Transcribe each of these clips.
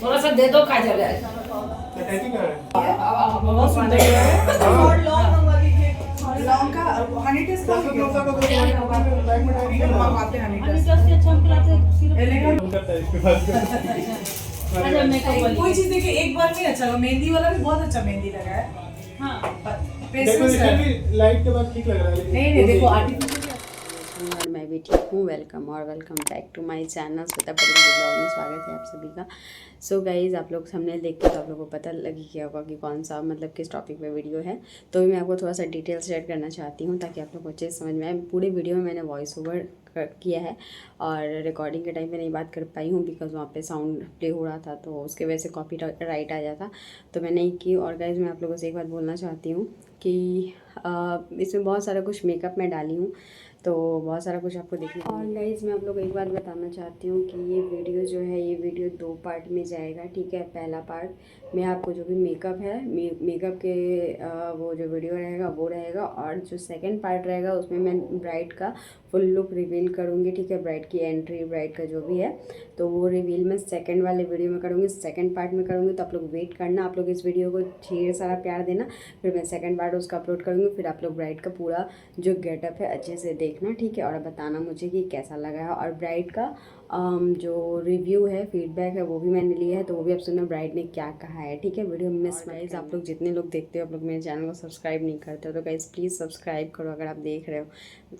थोड़ा सा दे दो खा जा रहा है। बहुत सुंदर है। और लौंग का हनी टेस्ट का मंगवाते हनी टेस्ट अच्छा हम कोई चीज देखिए एक बार नहीं अच्छा लगा। मेहंदी वाला भी बहुत अच्छा मेहंदी लगा है। हाँ लाइट के बाद ठीक लग रहा है। नहीं देखो आर्टिफिशियल और मैं भी ठीक हूँ। वेलकम और welcome back to my channel Shweta Patel blog में स्वागत है आप सभी का। सो गाइज़ आप लोग थंबनेल देख के तो आप लोगों को पता लग ही गया होगा कि कौन सा मतलब किस टॉपिक पे वीडियो है। तो मैं आपको थोड़ा सा डिटेल शेयर करना चाहती हूँ ताकि आप लोग को अच्छे से समझ में आए। पूरे वीडियो में मैंने वॉइस ओवर किया है और रिकॉर्डिंग के टाइम पे नहीं बात कर पाई हूँ बिकॉज वहाँ पे साउंड प्ले हो रहा था तो उसके वजह से कॉपी राइट आ जाता तो मैं नहीं की। और गाइज़ मैं आप लोगों से एक बात बोलना चाहती हूँ कि इसमें बहुत सारा कुछ मेकअप मैं डाली हूँ तो बहुत सारा कुछ आपको देखने को। और गाइज़ मैं आप लोग को एक बात बताना चाहती हूँ कि ये वीडियो जो है ये वीडियो 2 पार्ट में जाएगा, ठीक है। पहला पार्ट में आपको जो भी मेकअप है मेकअप के वो जो वीडियो रहेगा वो रहेगा और जो सेकंड पार्ट रहेगा उसमें मैं ब्राइड का फुल लुक रिवील करूँगी, ठीक है। ब्राइड की एंट्री ब्राइड का जो भी है तो वो रिवील मैं सेकंड वाले वीडियो में करूँगी, सेकंड पार्ट में करूँगी। तो आप लोग वेट करना, आप लोग इस वीडियो को ढेर सारा प्यार देना। फिर मैं सेकंड पार्ट उसका अपलोड करूँगी, फिर आप लोग ब्राइड का पूरा जो गेटअप है अच्छे से देखना, ठीक है। और बताना मुझे कि कैसा लगा है। और ब्राइड का जो रिव्यू है फीडबैक है वो भी मैंने लिया है तो वो भी आप सुनना ब्राइड ने क्या कहा है, ठीक है। वीडियो मिस गाइस आप लोग जितने लोग देखते हो आप लोग मेरे चैनल को सब्सक्राइब नहीं करते हो तो गाइस प्लीज़ सब्सक्राइब करो। अगर आप देख रहे हो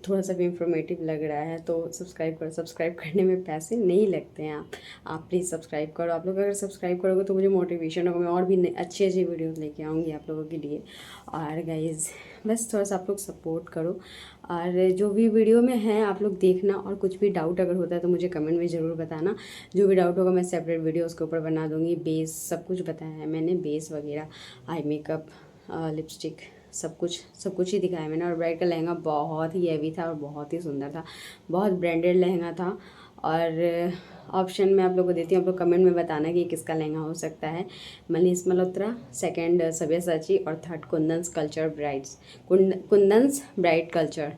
थोड़ा सा भी इंफॉर्मेटिव लग रहा है तो सब्सक्राइब करो। सब्सक्राइब करने में पैसे नहीं लगते हैं। आप प्लीज़ सब्सक्राइब करो। आप लोग अगर सब्सक्राइब करोगे तो मुझे मोटिवेशन होगा, मैं और भी अच्छी अच्छी वीडियोज़ लेके आऊँगी आप लोगों के लिए। और गाइज़ बस थोड़ा सा आप लोग सपोर्ट करो और जो भी वीडियो में है आप लोग देखना। और कुछ भी डाउट अगर होता है तो मुझे कमेंट में ज़रूर बताना। जो भी डाउट होगा मैं सेपरेट वीडियो उसके ऊपर बना दूँगी। बेस सब कुछ बताया है मैंने, बेस वगैरह, आई मेकअप, लिपस्टिक, सब कुछ ही दिखाया मैंने। और ब्राइड का लहंगा बहुत ही हैवी था और बहुत ही सुंदर था, बहुत ब्रांडेड लहंगा था। और ऑप्शन में आप लोग को देती हूँ, आप लोग कमेंट में बताना कि किसका लहंगा हो सकता है। मनीष मल्होत्रा, सेकंड सब्यसाची और third Kundans culture brides, Kundans bride culture,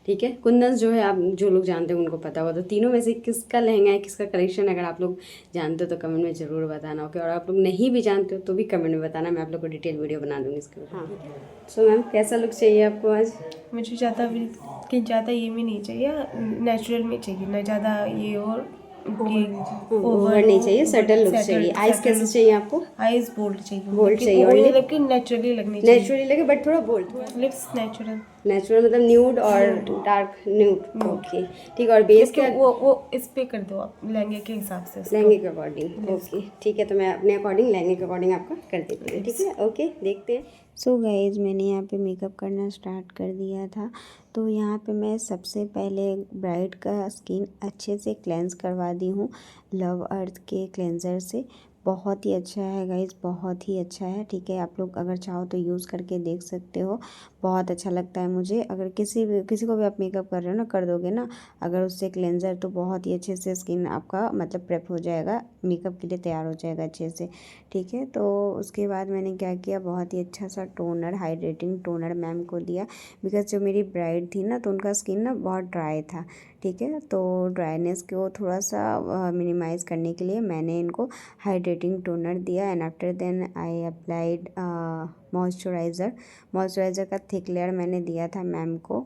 ठीक है। कुंदन्स जो है आप जो लोग जानते हो उनको पता होगा। तो तीनों में से किसका लहंगा है, किसका कलेक्शन अगर आप लोग जानते हो तो कमेंट में ज़रूर बताना, ओके। और आप लोग नहीं भी जानते हो तो भी कमेंट में बताना, मैं आप लोग को डिटेल वीडियो बना दूँगी इसके ऊपर। हाँ सो मैम कैसा लुक चाहिए आपको आज? मुझे ज़्यादा ये भी नहीं चाहिए, नेचुरल में चाहिए ना ज़्यादा ये और ओवर नहीं चाहिए, सटल लुक चाहिए। आइज कैसे चाहिए आपको? आइज बोल्ड चाहिए, बोल्ड चाहिए और मतलब कि नेचुरली लगनी चाहिए। नेचुरली लगे बट थोड़ा बोल्ड। लिप्स नेचुरल मतलब न्यूड और डार्क न्यूड, ओके ठीक। और बेस क्या? वो इस पे कर दो आप लहंगे के हिसाब से, लहंगे के अकॉर्डिंग, ओके ठीक है। तो मैं अपने अकॉर्डिंग लहंगे के अकॉर्डिंग आपका कर देती हूँ, ठीक है, ओके। देखते हैं। सो गाइज मैंने यहाँ पे मेकअप करना स्टार्ट कर दिया था। तो यहाँ पे मैं सबसे पहले ब्राइड का स्किन अच्छे से क्लेंस करवा दी हूँ लव अर्थ के क्लेंजर से। बहुत ही अच्छा है गाइज, बहुत ही अच्छा है, ठीक है। आप लोग अगर चाहो तो यूज़ करके देख सकते हो, बहुत अच्छा लगता है मुझे। अगर किसी को भी आप मेकअप कर रहे हो ना, कर दोगे ना अगर उससे क्लेंजर तो बहुत ही अच्छे से स्किन आपका मतलब प्रेप हो जाएगा, मेकअप के लिए तैयार हो जाएगा अच्छे से, ठीक है। तो उसके बाद मैंने क्या किया, बहुत ही अच्छा सा टोनर, हाइड्रेटिंग टोनर मैम को दिया बिकॉज जो मेरी ब्राइड थी ना तो उनका स्किन ना बहुत ड्राई था, ठीक है। तो ड्राइनेस को थोड़ा सा मिनिमाइज़ करने के लिए मैंने इनको हाइड्रेटिंग टोनर दिया and after then I applied moisturizer का थिक लेयर मैंने दिया था मैम को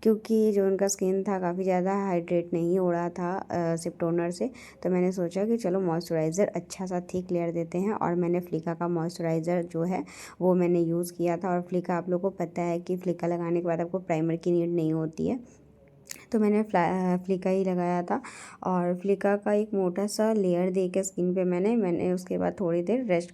क्योंकि जो उनका स्किन था काफ़ी ज़्यादा हाइड्रेट नहीं हो रहा था सिर्फ टोनर से। तो मैंने सोचा कि चलो मॉइस्चराइज़र अच्छा सा थिक लेयर देते हैं और मैंने फ्लिका का मॉइस्चराइज़र जो है वो मैंने यूज़ किया था। और फ्लिका आप लोग को पता है कि फ्लिका लगाने के बाद आपको प्राइमर की नीड नहीं होती है, तो मैंने फ्लिका ही लगाया था। और फ्लिका का एक मोटा सा लेयर दे के स्किन पे मैंने उसके बाद थोड़ी देर रेस्ट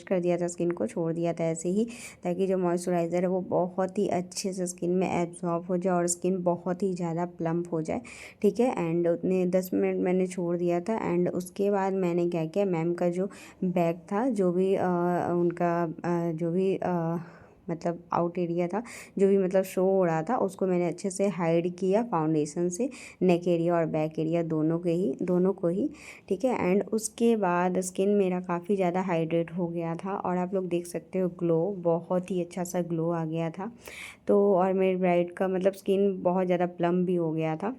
कर दिया था, स्किन को छोड़ दिया था ऐसे ही ताकि जो मॉइस्चराइज़र है वो बहुत ही अच्छे से स्किन में एब्जॉर्ब हो जाए और स्किन बहुत ही ज़्यादा प्लम्प हो जाए, ठीक है। एंड उतने 10 मिनट मैंने छोड़ दिया था। एंड उसके बाद मैंने क्या किया, मैम का जो बैग था जो भी उनका जो भी मतलब आउट एरिया था, जो भी मतलब शो हो रहा था उसको मैंने अच्छे से हाइड किया फाउंडेशन से, नेक एरिया और बैक एरिया दोनों को ही, ठीक है। एंड उसके बाद स्किन मेरा काफ़ी ज़्यादा हाइड्रेट हो गया था और आप लोग देख सकते हो ग्लो, बहुत ही अच्छा सा ग्लो आ गया था। तो और मेरी ब्राइड का मतलब स्किन बहुत ज़्यादा प्लम भी हो गया था।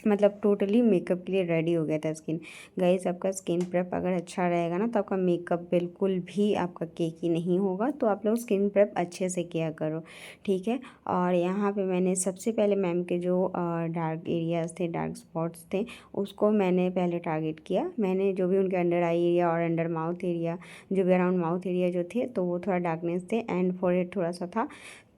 मतलब टोटली मेकअप के लिए रेडी हो गया था स्किन। गाइस आपका स्किन प्रेप अगर अच्छा रहेगा ना तो आपका मेकअप बिल्कुल भी आपका केकी नहीं होगा। तो आप लोग स्किन प्रेप अच्छे से किया करो, ठीक है। और यहाँ पे मैंने सबसे पहले मैम के जो डार्क एरियाज़ थे, डार्क स्पॉट्स थे, उसको मैंने पहले टारगेट किया। मैंने जो भी उनके अंडर आई एरिया और अंडर माउथ एरिया, जो भी अराउंड माउथ एरिया जो थे, तो वो थोड़ा डार्कनेस थे एंड फोरहेड थोड़ा सा था।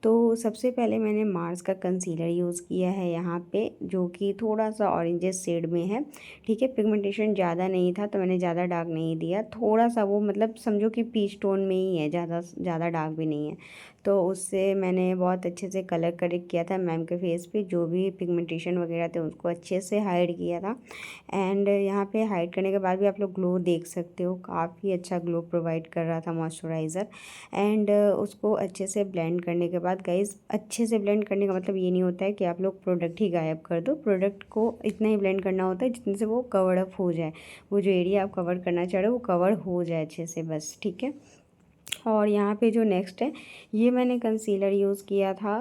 तो सबसे पहले मैंने मार्स का कंसीलर यूज़ किया है यहाँ पे, जो कि थोड़ा सा ऑरेंजेस शेड में है, ठीक है। पिगमेंटेशन ज़्यादा नहीं था तो मैंने ज़्यादा डार्क नहीं दिया, थोड़ा सा वो मतलब समझो कि पीच टोन में ही है, ज़्यादा डार्क भी नहीं है। तो उससे मैंने बहुत अच्छे से कलर करेक्ट किया था मैम के फेस पे, जो भी पिगमेंटेशन वगैरह थे उसको अच्छे से हाइड किया था। एंड यहाँ पे हाइड करने के बाद भी आप लोग ग्लो देख सकते हो, काफ़ी अच्छा ग्लो प्रोवाइड कर रहा था मॉइस्चराइज़र। एंड उसको अच्छे से ब्लेंड करने के बाद गाइस, अच्छे से ब्लेंड करने का मतलब ये नहीं होता है कि आप लोग प्रोडक्ट ही गायब कर दो। प्रोडक्ट को इतना ही ब्लेंड करना होता है जितने से वो कवर अप हो जाए, वो जो एरिया आप कवर करना चाह रहे हो वो कवर हो जाए अच्छे से, बस, ठीक है। और यहाँ पे जो नेक्स्ट है, ये मैंने कंसीलर यूज़ किया था,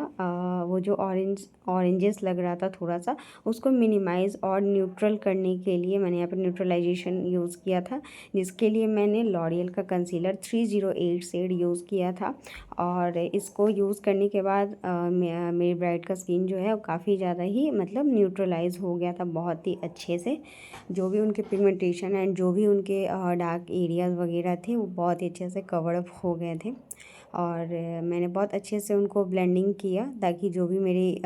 वो जो ऑरेंजेस लग रहा था थोड़ा सा, उसको मिनिमाइज़ और न्यूट्रल करने के लिए मैंने यहाँ पर न्यूट्रलाइजेशन यूज़ किया था, जिसके लिए मैंने लॉरियल का कंसीलर 308 शेड यूज़ किया था। और इसको यूज़ करने के बाद मेरी ब्राइड का स्किन जो है वो काफ़ी ज़्यादा ही मतलब न्यूट्रलाइज हो गया था बहुत ही अच्छे से। जो भी उनके पिगमेंटेशन एंड जो भी उनके डार्क एरियाज़ वगैरह थे वो बहुत ही अच्छे से कवर अप हो गए थे। और मैंने बहुत अच्छे से उनको ब्लेंडिंग किया ताकि जो भी मेरी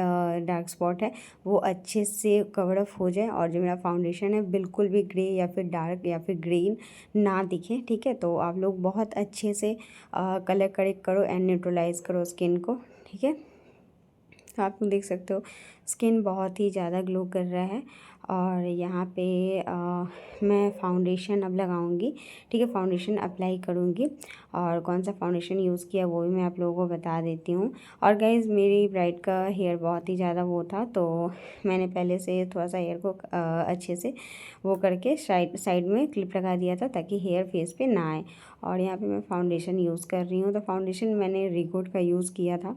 डार्क स्पॉट है वो अच्छे से कवर अप हो जाए, और जो मेरा फाउंडेशन है बिल्कुल भी ग्रे या फिर डार्क या फिर ग्रीन ना दिखे, ठीक है। तो आप लोग बहुत अच्छे से कलर करेक्ट करो एंड न्यूट्रलाइज करो स्किन को, ठीक है। आप लोग देख सकते हो स्किन बहुत ही ज़्यादा ग्लो कर रहा है। और यहाँ पे मैं फाउंडेशन अब लगाऊंगी, ठीक है, फाउंडेशन अप्लाई करूँगी। और कौन सा फाउंडेशन यूज़ किया वो भी मैं आप लोगों को बता देती हूँ। और गाइज़ मेरी ब्राइड का हेयर बहुत ही ज़्यादा वो था, तो मैंने पहले से थोड़ा सा हेयर को अच्छे से वो करके साइड में क्लिप लगा दिया था ताकि हेयर फेस पे ना आए। और यहाँ पे मैं फाउंडेशन यूज़ कर रही हूँ, तो फाउंडेशन मैंने रीगोड का यूज़ किया था।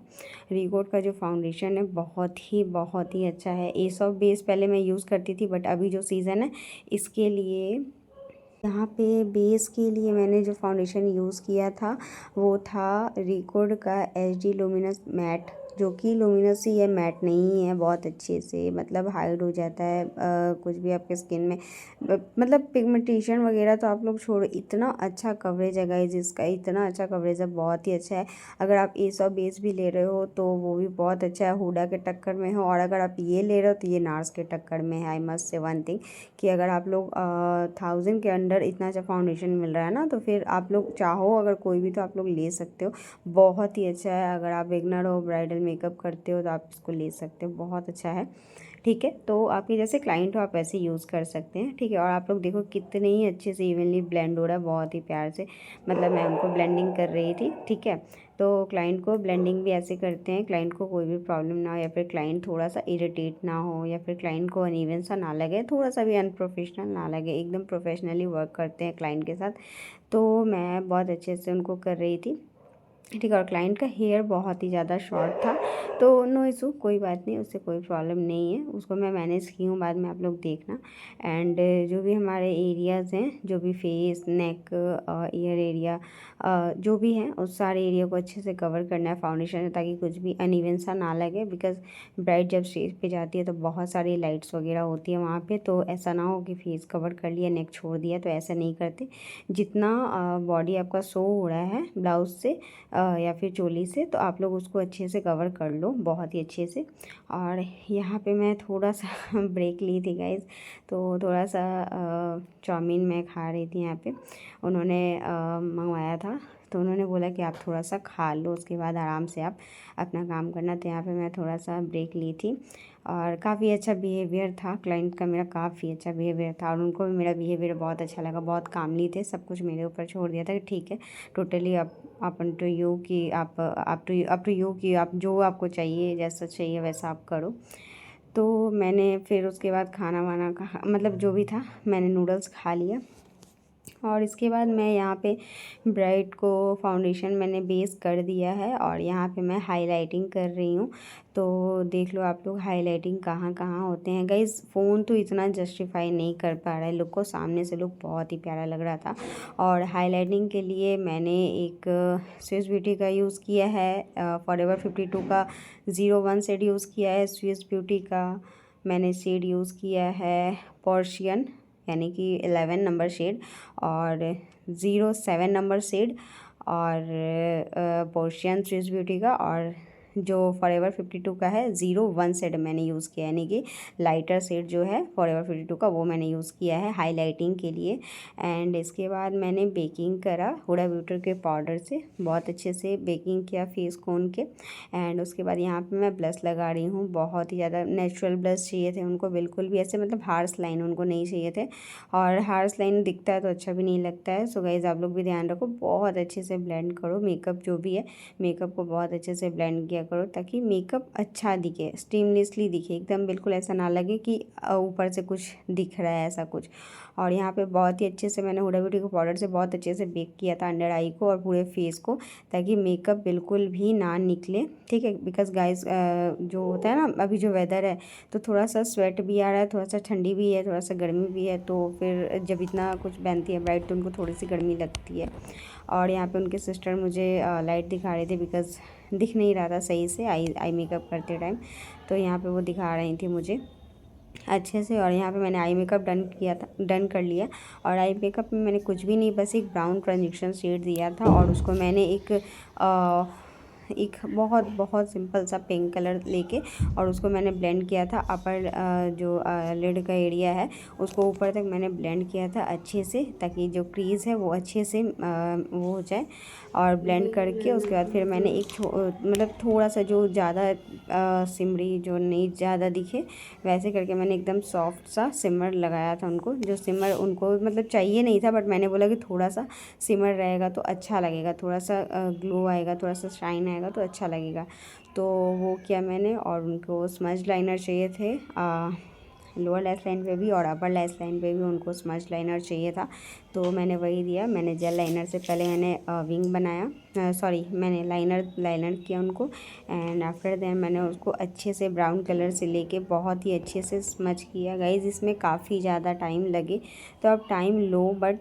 रीगोड का जो फाउंडेशन है बहुत ही अच्छा है। एसॉफ बेस पहले मैं यूज़ करती थी, बट अभी जो सीज़न है इसके लिए यहाँ पे बेस के लिए मैंने जो फाउंडेशन यूज़ किया था वो था रीगोड का HD लुमिनस मैट, जो कि लुमिनस ही है, मैट नहीं है। बहुत अच्छे से मतलब हाइड हो जाता है कुछ भी आपके स्किन में, मतलब पिगमेंटेशन वगैरह तो आप लोग छोड़ो, इतना अच्छा कवरेज है गाइस इसका, इतना अच्छा कवरेज है, बहुत ही अच्छा है। अगर आप एसॉफ बेस भी ले रहे हो तो वो भी बहुत अच्छा है, हुडा के टक्कर में हो। और अगर आप ये ले रहे हो तो ये नार्स के टक्कर में है। I must say one thing कि अगर आप लोग 1000 के अंडर इतना अच्छा फाउंडेशन मिल रहा है ना, तो फिर आप लोग चाहो अगर कोई भी तो आप लोग ले सकते हो, बहुत ही अच्छा है। अगर आप बिगनर हो, ब्राइडल मेकअप करते हो तो आप इसको ले सकते हो, बहुत अच्छा है, ठीक है। तो आपके जैसे क्लाइंट हो आप ऐसे यूज़ कर सकते हैं, ठीक है। और आप लोग देखो कितने ही अच्छे से इवनली ब्लेंड हो रहा है, बहुत ही प्यार से, मतलब मैं उनको ब्लेंडिंग कर रही थी, ठीक है। तो क्लाइंट को ब्लेंडिंग भी ऐसे करते हैं, क्लाइंट को कोई भी प्रॉब्लम ना हो, या फिर क्लाइंट थोड़ा सा इरिटेट ना हो, या फिर क्लाइंट को अनइवन सा ना लगे, थोड़ा सा भी अनप्रोफेशनल ना लगे, एकदम प्रोफेशनली वर्क करते हैं क्लाइंट के साथ। तो मैं बहुत अच्छे से उनको कर रही थी, ठीक है। और क्लाइंट का हेयर बहुत ही ज़्यादा शॉर्ट था, तो नो इशू, कोई बात नहीं, उससे कोई प्रॉब्लम नहीं है, उसको मैं मैनेज की हूँ, बाद में आप लोग देखना। एंड जो भी हमारे एरियाज़ हैं, जो भी फेस, नेक, ईयर एरिया जो भी हैं, उस सारे एरिया को अच्छे से कवर करना है फाउंडेशन से, ताकि कुछ भी अनइवन सा ना लगे। बिकॉज ब्राइड जब स्टेज पे जाती है तो बहुत सारी लाइट्स वगैरह होती है वहाँ पे, तो ऐसा ना हो कि फेस कवर कर लिया, नेक छोड़ दिया, तो ऐसा नहीं करते। जितना बॉडी आपका शो हो रहा है ब्लाउज से या फिर चोली से, तो आप लोग उसको अच्छे से कवर कर लो, बहुत ही अच्छे से। और यहाँ पे मैं थोड़ा सा ब्रेक ली थी गाइज़, तो थोड़ा सा चाउमीन मैं खा रही थी, यहाँ पे उन्होंने मंगवाया था, तो उन्होंने बोला कि आप थोड़ा सा खा लो, उसके बाद आराम से आप अपना काम करना। तो यहाँ पे मैं थोड़ा सा ब्रेक ली थी। और काफ़ी अच्छा बिहेवियर था क्लाइंट का, मेरा काफ़ी अच्छा बिहेवियर था, और उनको भी मेरा बिहेवियर बहुत अच्छा लगा, बहुत कामली थे, सब कुछ मेरे ऊपर छोड़ दिया था कि ठीक है, टोटली अपन टू यू कि आप अप टू यू कि आप जो आपको चाहिए, जैसा चाहिए वैसा आप करो। तो मैंने फिर उसके बाद खाना वाना मतलब जो भी था मैंने नूडल्स खा लिया। और इसके बाद मैं यहाँ पे ब्राइट को फाउंडेशन मैंने बेस कर दिया है और यहाँ पे मैं हाइलाइटिंग कर रही हूँ। तो देख लो आप लोग हाइलाइटिंग कहाँ कहाँ होते हैं गाइस। फ़ोन तो इतना जस्टिफाई नहीं कर पा रहा है लुक को, सामने से लुक बहुत ही प्यारा लग रहा था। और हाइलाइटिंग के लिए मैंने एक स्विस ब्यूटी का यूज़ किया है, फॉरएवर 52 का 01 शेड यूज़ किया है। स्विस ब्यूटी का मैंने शेड यूज़ किया है पोर्शियन, यानी कि 11 नंबर शेड, और 07 नंबर शेड, और पोर्शियन स्विस ब्यूटी का, और जो फॉरएवर 52 का है 01 शेड मैंने यूज़ किया, यानी कि लाइटर शेड जो है फॉरएवर 52 का वो मैंने यूज़ किया है हाइलाइटिंग के लिए। एंड इसके बाद मैंने बेकिंग करा हुडा ब्यूटी के पाउडर से, बहुत अच्छे से बेकिंग किया फेस कोन के। एंड उसके बाद यहाँ पे मैं ब्लश लगा रही हूँ, बहुत ही ज़्यादा नेचुरल ब्लश चाहिए थे उनको, बिल्कुल भी ऐसे मतलब हार्श लाइन उनको नहीं चाहिए थे, और हार्श लाइन दिखता है तो अच्छा भी नहीं लगता है। सो गाइज़ आप लोग भी ध्यान रखो, बहुत अच्छे से ब्लेंड करो मेकअप जो भी है, मेकअप को बहुत अच्छे से ब्लेंड किया करो ताकि मेकअप अच्छा दिखे, स्टीमलेसली दिखे, एकदम बिल्कुल ऐसा ना लगे कि ऊपर से कुछ दिख रहा है ऐसा कुछ। और यहाँ पे बहुत ही अच्छे से मैंने हुडा ब्यूटी के पाउडर से बहुत अच्छे से बेक किया था अंडर आई को और पूरे फेस को, ताकि मेकअप बिल्कुल भी ना निकले, ठीक है। बिकॉज गाइस जो होता है ना अभी जो वेदर है तो थोड़ा सा स्वेट भी आ रहा है, थोड़ा सा ठंडी भी है, थोड़ा सा गर्मी भी है, तो फिर जब इतना कुछ पहनती है ब्राइट तो उनको थोड़ी सी गर्मी लगती है। और यहाँ पे उनके सिस्टर मुझे लाइट दिखा रहे थे बिकॉज़ दिख नहीं रहा था सही से आई मेकअप करते टाइम, तो यहाँ पे वो दिखा रही थी मुझे अच्छे से। और यहाँ पे मैंने आई मेकअप डन कर लिया। और आई मेकअप में मैंने कुछ भी नहीं, बस एक ब्राउन ट्रांजिशन शेड दिया था और उसको मैंने एक बहुत सिंपल सा पिंक कलर लेके और उसको मैंने ब्लेंड किया था। अपर जो लिड का एरिया है उसको ऊपर तक मैंने ब्लेंड किया था अच्छे से, ताकि जो क्रीज़ है वो अच्छे से वो हो जाए। और ब्लेंड करके उसके बाद फिर मैंने एक मतलब थोड़ा सा जो ज़्यादा सिमरी जो नहीं ज़्यादा दिखे वैसे करके मैंने एकदम सॉफ्ट सा सिमर लगाया था उनको, जो सिमर उनको मतलब चाहिए नहीं था, बट मैंने बोला कि थोड़ा सा सिमर रहेगा तो अच्छा लगेगा, थोड़ा सा ग्लो आएगा, थोड़ा सा शाइन आएगा तो अच्छा लगेगा। तो वो किया मैंने। और उनको स्मज लाइनर चाहिए थे लोअर लैश लाइन पे भी और अपर लैश लाइन पे भी उनको स्मज लाइनर चाहिए था, तो मैंने वही दिया। मैंने जेल लाइनर से पहले मैंने विंग बनाया, मैंने लाइनर किया उनको। एंड आफ्टर देन मैंने उसको अच्छे से ब्राउन कलर से लेके बहुत ही अच्छे से स्मज किया। गाइज़ इसमें काफ़ी ज़्यादा टाइम लगे तो आप टाइम लो, बट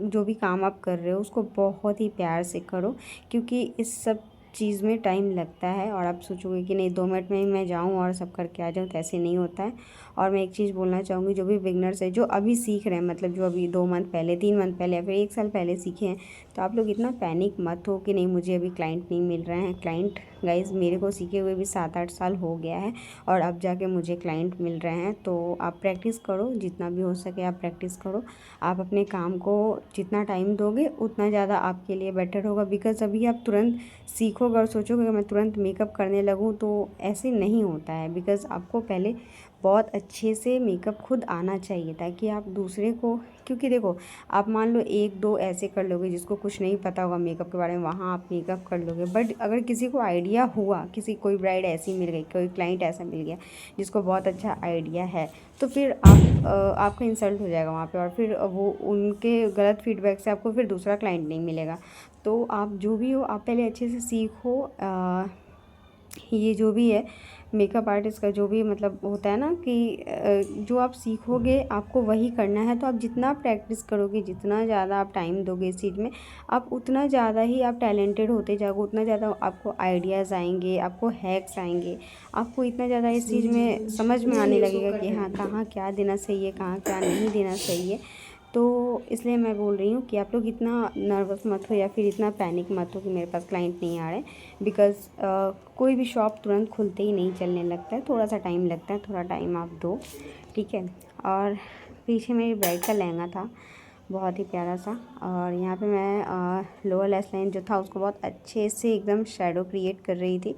जो भी काम आप कर रहे हो उसको बहुत ही प्यार से करो, क्योंकि इस सब चीज़ में टाइम लगता है। और आप सोचोगे कि नहीं 2 मिनट में ही मैं जाऊँ और सब करके आ जाऊँ, तो ऐसे नहीं होता है। और मैं एक चीज़ बोलना चाहूँगी, जो भी बिगनर्स है, जो अभी सीख रहे हैं, मतलब जो अभी 2 मंथ पहले, 3 मंथ पहले या फिर 1 साल पहले सीखे हैं, तो आप लोग इतना पैनिक मत हो कि नहीं मुझे अभी क्लाइंट नहीं मिल रहे हैं। क्लाइंट गाइज़ मेरे को सीखे हुए भी 7-8 साल हो गया है और अब जाके मुझे क्लाइंट मिल रहे हैं। तो आप प्रैक्टिस करो, जितना भी हो सके आप प्रैक्टिस करो। आप अपने काम को जितना टाइम दोगे उतना ज़्यादा आपके लिए बेटर होगा। बिकॉज़ अभी आप तुरंत सीखोगे और सोचोगे कि मैं तुरंत मेकअप करने लगूँ, तो ऐसे नहीं होता है। बिकॉज़ आपको पहले बहुत अच्छे से मेकअप खुद आना चाहिए, ताकि आप दूसरे को, क्योंकि देखो आप मान लो 1-2 ऐसे कर लोगे जिसको कुछ नहीं पता होगा मेकअप के बारे में, वहाँ आप मेकअप कर लोगे। बट अगर किसी को आइडिया हुआ, कोई ब्राइड ऐसी मिल गई, कोई क्लाइंट ऐसा मिल गया जिसको बहुत अच्छा आइडिया है, तो फिर आपका इंसल्ट हो जाएगा वहाँ पे, और फिर वो उनके गलत फीडबैक से आपको फिर दूसरा क्लाइंट नहीं मिलेगा। तो आप जो भी हो आप पहले अच्छे से सीखो। ये जो भी है मेकअप आर्टिस्ट का जो भी मतलब होता है ना कि जो आप सीखोगे आपको वही करना है। तो आप जितना प्रैक्टिस करोगे, जितना ज़्यादा आप टाइम दोगे इस चीज़ में, आप उतना ज़्यादा ही आप टैलेंटेड होते जाओगे, उतना ज़्यादा आपको आइडियाज़ आएंगे, आपको हैक्स आएंगे, आपको इतना ज़्यादा इस चीज़ में समझ में आने लगेगा कि हाँ कहाँ क्या देना सही है, कहाँ क्या नहीं देना सही है। तो इसलिए मैं बोल रही हूँ कि आप लोग इतना नर्वस मत हो या फिर इतना पैनिक मत हो कि मेरे पास क्लाइंट नहीं आ रहे। बिकॉज़ कोई भी शॉप तुरंत खुलते ही नहीं चलने लगता है, थोड़ा सा टाइम लगता है, थोड़ा टाइम आप दो, ठीक है। और पीछे मेरी ब्राइड का लहंगा था बहुत ही प्यारा सा, और यहाँ पे मैं लोअर लैश लाइन जो था उसको बहुत अच्छे से एकदम शेडो क्रिएट कर रही थी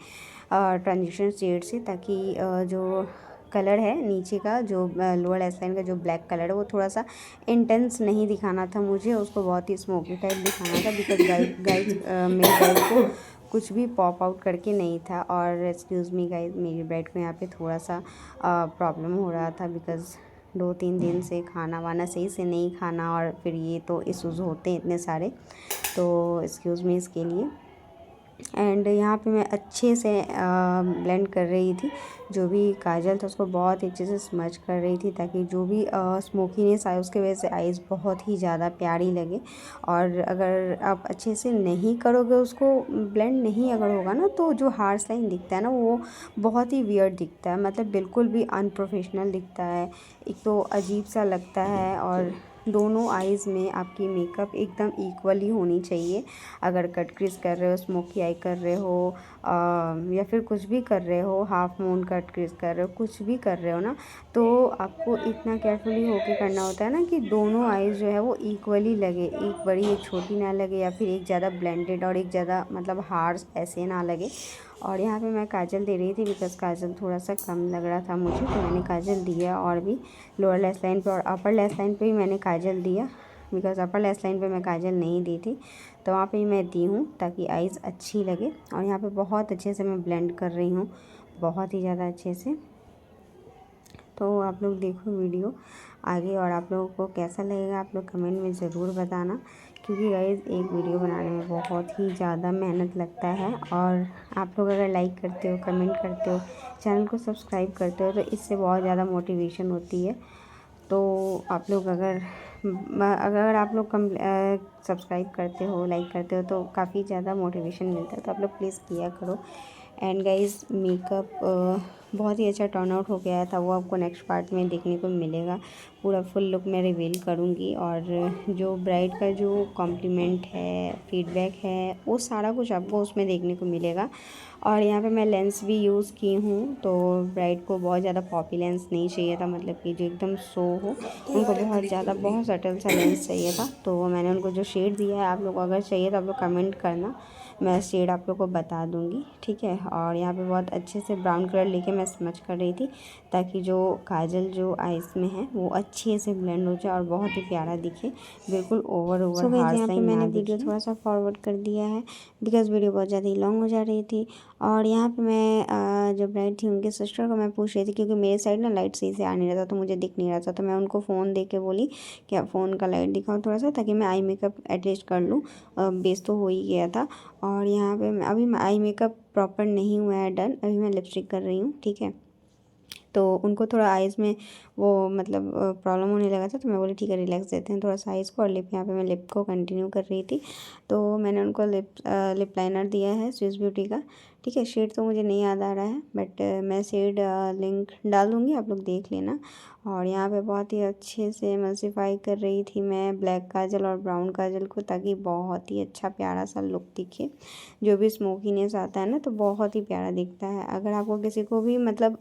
ट्रांजिशन शेड से, ताकि जो कलर है नीचे का, जो लोअर लैश लाइन का जो ब्लैक कलर है वो थोड़ा सा इंटेंस नहीं दिखाना था मुझे, उसको बहुत ही स्मोकी टाइप दिखाना था। बिकॉज गाइज मेरी ब्राइड को कुछ भी पॉप आउट करके नहीं था। और एक्सक्यूज़ मी गाइज, मेरी ब्राइड को यहाँ पे थोड़ा सा प्रॉब्लम हो रहा था, बिकॉज़ 2-3 दिन से खाना वाना सही से नहीं खाना, और फिर ये तो इश्यूज़ होते हैं इतने सारे, तो एक्सक्यूज़ मी इसके लिए। एंड यहाँ पे मैं अच्छे से ब्लेंड कर रही थी, जो भी काजल था उसको बहुत अच्छे से स्मच कर रही थी, ताकि जो भी स्मोकीनेस आए उसके वजह से आईज़ बहुत ही ज़्यादा प्यारी लगे। और अगर आप अच्छे से नहीं करोगे उसको ब्लेंड नहीं अगर होगा ना, तो जो हार्श लाइन दिखता है ना वो बहुत ही वियर्ड दिखता है, मतलब बिल्कुल भी अनप्रोफेशनल दिखता है, एक तो अजीब सा लगता है। और दोनों आईज़ में आपकी मेकअप एकदम इक्वली होनी चाहिए। अगर कट क्रीज कर रहे हो, स्मोकी आई कर रहे हो, या फिर कुछ भी कर रहे हो, हाफ मून कट क्रीज कर रहे हो, कुछ भी कर रहे हो ना, तो आपको इतना केयरफुली होके करना होता है ना कि दोनों आईज़ जो है वो इक्वली लगे, एक बड़ी एक छोटी ना लगे, या फिर एक ज़्यादा ब्लेंडेड और एक ज़्यादा मतलब हार्श ऐसे ना लगे। और यहाँ पे मैं काजल दे रही थी, बिकॉज काजल थोड़ा सा कम लग रहा था मुझे, तो मैंने काजल दिया। और भी लोअर लैश लाइन पे और अपर लैश लाइन पे भी मैंने काजल दिया, बिकॉज अपर लैश लाइन पे मैं काजल नहीं दी थी, तो वहाँ पे मैं दी हूँ ताकि आईज़ अच्छी लगे। और यहाँ पे बहुत अच्छे से मैं ब्लेंड कर रही हूँ, बहुत ही ज़्यादा अच्छे से। तो आप लोग देखो वीडियो आगे, और आप लोगों को कैसा लगेगा आप लोग कमेंट में ज़रूर बताना, क्योंकि गाइज़ एक वीडियो बनाने में बहुत ही ज़्यादा मेहनत लगता है। और आप लोग अगर लाइक करते हो, कमेंट करते हो, चैनल को सब्सक्राइब करते हो, तो इससे बहुत ज़्यादा मोटिवेशन होती है। तो आप लोग अगर आप लोग सब्सक्राइब करते हो, लाइक करते हो, तो काफ़ी ज़्यादा मोटिवेशन मिलता है, तो आप लोग प्लीज़ किया करो। एंड गाइज़ मेकअप बहुत ही अच्छा टर्न आउट हो गया था, वो आपको नेक्स्ट पार्ट में देखने को मिलेगा। पूरा फुल लुक मैं रिवील करूँगी, और जो ब्राइड का जो कॉम्प्लीमेंट है, फीडबैक है, वो सारा कुछ आपको उसमें देखने को मिलेगा। और यहाँ पे मैं लेंस भी यूज़ की हूँ, तो ब्राइड को बहुत ज़्यादा पॉपी लेंस नहीं चाहिए था, मतलब कि जो एकदम शो हो, उनको बहुत ज़्यादा बहुत सटल सा लेंस चाहिए था। तो मैंने उनको जो शेड दिया है, आप लोग अगर चाहिए तो आप लोग कमेंट करना, मैं शेड आप लोग को बता दूँगी, ठीक है। और यहाँ पे बहुत अच्छे से ब्राउन कलर लेके मैं स्मच कर रही थी, ताकि जो काजल जो आइस में है वो अच्छे से ब्लेंड हो जाए और बहुत ही प्यारा दिखे, बिल्कुल ओवर हार्श लाइन मैंने वीडियो थोड़ा सा फॉरवर्ड कर दिया है, बिकॉज़ वीडियो बहुत ज़्यादा ही लॉन्ग हो जा रही थी। और यहाँ पे मैं जो ब्राइड थी उनके सिस्टर को मैं पूछ रही थी, क्योंकि मेरे साइड ना लाइट सही से आ नहीं रहा था, तो मुझे दिख नहीं रहा था, तो मैं उनको फ़ोन दे के बोली कि आप फ़ोन का लाइट दिखाओ थोड़ा सा, ताकि मैं आई मेकअप एडजस्ट कर लूँ। बेस तो हो ही गया था। और यहाँ पे अभी आई मेकअप प्रॉपर नहीं हुआ है डन, अभी मैं लिपस्टिक कर रही हूँ, ठीक है। तो उनको थोड़ा आइज़ में वो मतलब प्रॉब्लम होने लगा था, तो मैं बोली ठीक है रिलैक्स देते हैं थोड़ा सा आइज़ को। और लिप, यहाँ पे मैं लिप को कंटिन्यू कर रही थी, तो मैंने उनको लिप लाइनर दिया है स्विस ब्यूटी का, ठीक है। शेड तो मुझे नहीं याद आ रहा है, बट मैं शेड लिंक डाल दूँगी, आप लोग देख लेना। और यहाँ पे बहुत ही अच्छे से एमल्सिफाई कर रही थी मैं ब्लैक काजल और ब्राउन काजल को, ताकि बहुत ही अच्छा प्यारा सा लुक दिखे। जो भी स्मोकीनेस आता है ना, तो बहुत ही प्यारा दिखता है। अगर आपको किसी को भी मतलब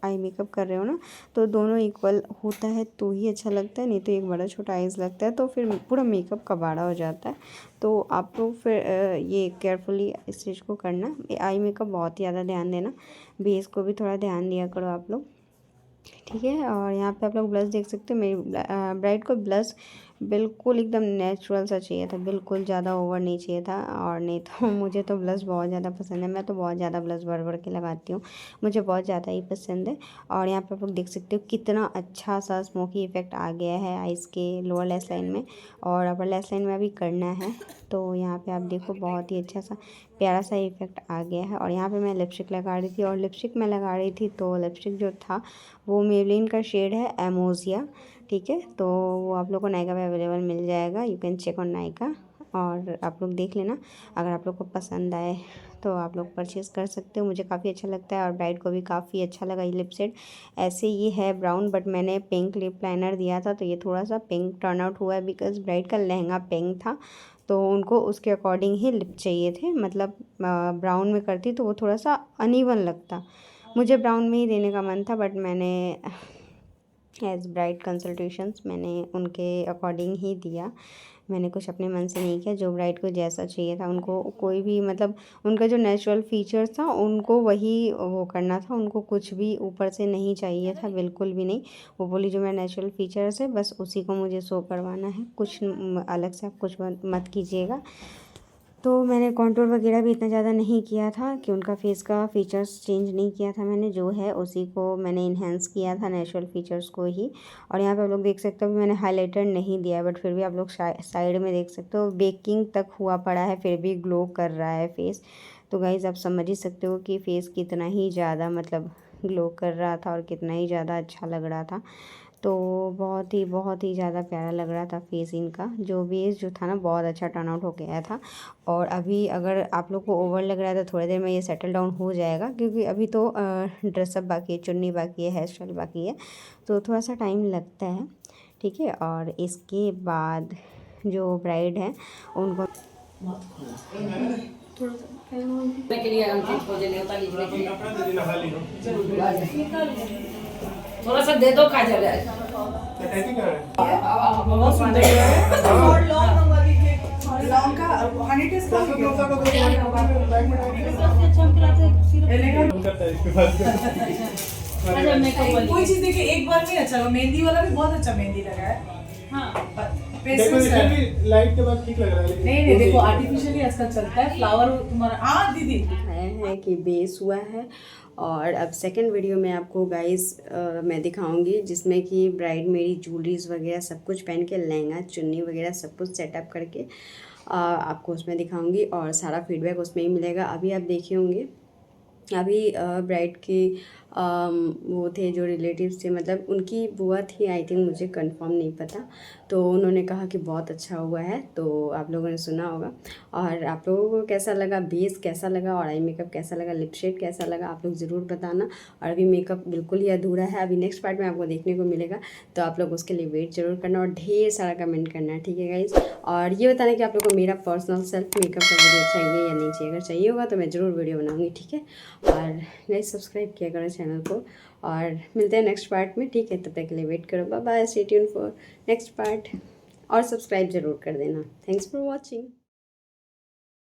आई मेकअप कर रहे हो ना, तो दोनों इक्वल होता है तो ही अच्छा लगता है, नहीं तो एक बड़ा छोटा आइज़ लगता है तो फिर पूरा मेकअप कबाड़ा हो जाता है। तो आप लोग फिर ये केयरफुली इस चीज़ को करना, आई मेकअप बहुत ही ज़्यादा ध्यान देना, बेस को भी थोड़ा ध्यान दिया करो आप लोग, ठीक है। और यहाँ पे आप लोग ब्लश देख सकते हो, मेरी ब्राइड को ब्लश बिल्कुल एकदम नेचुरल सा चाहिए था, बिल्कुल ज़्यादा ओवर नहीं चाहिए था। और नहीं तो मुझे तो ब्लश बहुत ज़्यादा पसंद है, मैं तो बहुत ज़्यादा ब्लश भर भर के लगाती हूँ, मुझे बहुत ज़्यादा ही पसंद है। और यहाँ पे आप लोग देख सकते हो कितना अच्छा सा स्मोकी इफेक्ट आ गया है आइज़ के लोअर लैश लाइन में, और अपर लैश लाइन में अभी करना है। तो यहाँ पे आप देखो बहुत ही अच्छा सा प्यारा सा इफेक्ट आ गया है। और यहाँ पे मैं लिपस्टिक लगा रही थी, और लिपस्टिक मैं लगा रही थी तो लिपस्टिक जो था वो मेबलिन का शेड है एमोजिया, ठीक है। तो वो आप लोग को नायका पे अवेलेबल मिल जाएगा, you can check on Nykaa, और आप लोग देख लेना। अगर आप लोग को पसंद आए तो आप लोग परचेज़ कर सकते हो, मुझे काफ़ी अच्छा लगता है। और ब्राइड को भी काफ़ी अच्छा लगा ये लिप शेड। ऐसे ये है ब्राउन, बट मैंने पिंक लिप लाइनर दिया था, तो ये थोड़ा सा पिंक टर्न आउट हुआ है, बिकॉज ब्राइड का लहंगा पिंक था, तो उनको उसके अकॉर्डिंग ही लिप चाहिए थे। मतलब ब्राउन में करती तो वो थोड़ा सा अनइवन लगता, मुझे ब्राउन में ही देने का मन था, बट मैंने एज ब्राइड कंसल्टेशंस मैंने उनके अकॉर्डिंग ही दिया, मैंने कुछ अपने मन से नहीं किया। जो ब्राइड को जैसा चाहिए था, उनको कोई भी मतलब उनका जो नेचुरल फीचर्स था उनको वही वो करना था, उनको कुछ भी ऊपर से नहीं चाहिए था, बिल्कुल भी नहीं। वो बोली जो मेरा नेचुरल फीचर्स है बस उसी को मुझे शो करवाना है, कुछ अलग से आप कुछ मत कीजिएगा। तो मैंने कॉन्टूर वगैरह भी इतना ज़्यादा नहीं किया था कि उनका फेस का फीचर्स चेंज नहीं किया था मैंने, जो है उसी को मैंने इन्हेंस किया था, नेचुरल फीचर्स को ही। और यहाँ पे आप लोग देख सकते हो कि मैंने हाइलाइटर नहीं दिया है, बट फिर भी आप लोग साइड में देख सकते हो बेकिंग तक हुआ पड़ा है, फिर भी ग्लो कर रहा है फेस। तो गाइज़ आप समझ ही सकते हो कि फ़ेस कितना ही ज़्यादा मतलब ग्लो कर रहा था और कितना ही ज़्यादा अच्छा लग रहा था। तो बहुत ही ज़्यादा प्यारा लग रहा था फेस इनका, जो बेस जो था ना बहुत अच्छा टर्न आउट हो गया था। और अभी अगर आप लोग को ओवर लग रहा है तो थोड़ी देर में ये सेटल डाउन हो जाएगा, क्योंकि अभी तो ड्रेसअप बाकी है, चुन्नी बाकी है, हेयर स्टाइल बाकी है, तो थोड़ा सा टाइम लगता है, ठीक है। और इसके बाद जो ब्राइड है उनको के लिए अंकित को देने होता लिखने के लिए थोड़ा सा दे दो काजल बहुत सुंदर है। और लॉन्ग का हनी टेस्ट का कोई चीज देखिए एक बार में अच्छा लगा। मेहंदी वाला भी बहुत अच्छा मेहंदी लगा है। लाइट के बाद ठीक लग रहा है। नहीं देखो आर्टिफिशियली आजकल चलता है फ्लावर तुम्हारा। हाँ दीदी है कि बेस हुआ है। और अब सेकंड वीडियो में आपको गाइस मैं दिखाऊंगी, जिसमें कि ब्राइड मेरी ज्वेलरीज वगैरह सब कुछ पहन के, लहंगा चुन्नी वगैरह सब कुछ सेटअप करके आपको उसमें दिखाऊंगी, और सारा फीडबैक उसमें ही मिलेगा। अभी आप देखे होंगे, अभी ब्राइड की वो थे जो रिलेटिव्स थे, मतलब उनकी बुआ थी आई थिंक, मुझे कंफर्म नहीं पता, तो उन्होंने कहा कि बहुत अच्छा हुआ है, तो आप लोगों ने सुना होगा। और आप लोगों को कैसा लगा, बेस कैसा लगा और आई मेकअप कैसा लगा, लिप शेड कैसा लगा, आप लोग ज़रूर बताना। और अभी मेकअप बिल्कुल ही अधूरा है, अभी नेक्स्ट पार्ट में आपको देखने को मिलेगा, तो आप लोग उसके लिए वेट जरूर करना और ढेर सारा कमेंट करना, ठीक है गाइज़। और ये बताना कि आप लोग को मेरा पर्सनल सेल्फ मेकअप का वीडियो चाहिए या नहीं चाहिए, अगर चाहिए होगा तो मैं ज़रूर वीडियो बनाऊँगी, ठीक है। और गाइस सब्सक्राइब किया करो चैनल को, और मिलते हैं नेक्स्ट पार्ट में, ठीक है। तब तक के लिए वेट करो, bye bye, stay tune for next part, और सब्सक्राइब ज़रूर कर देना। Thanks for watching.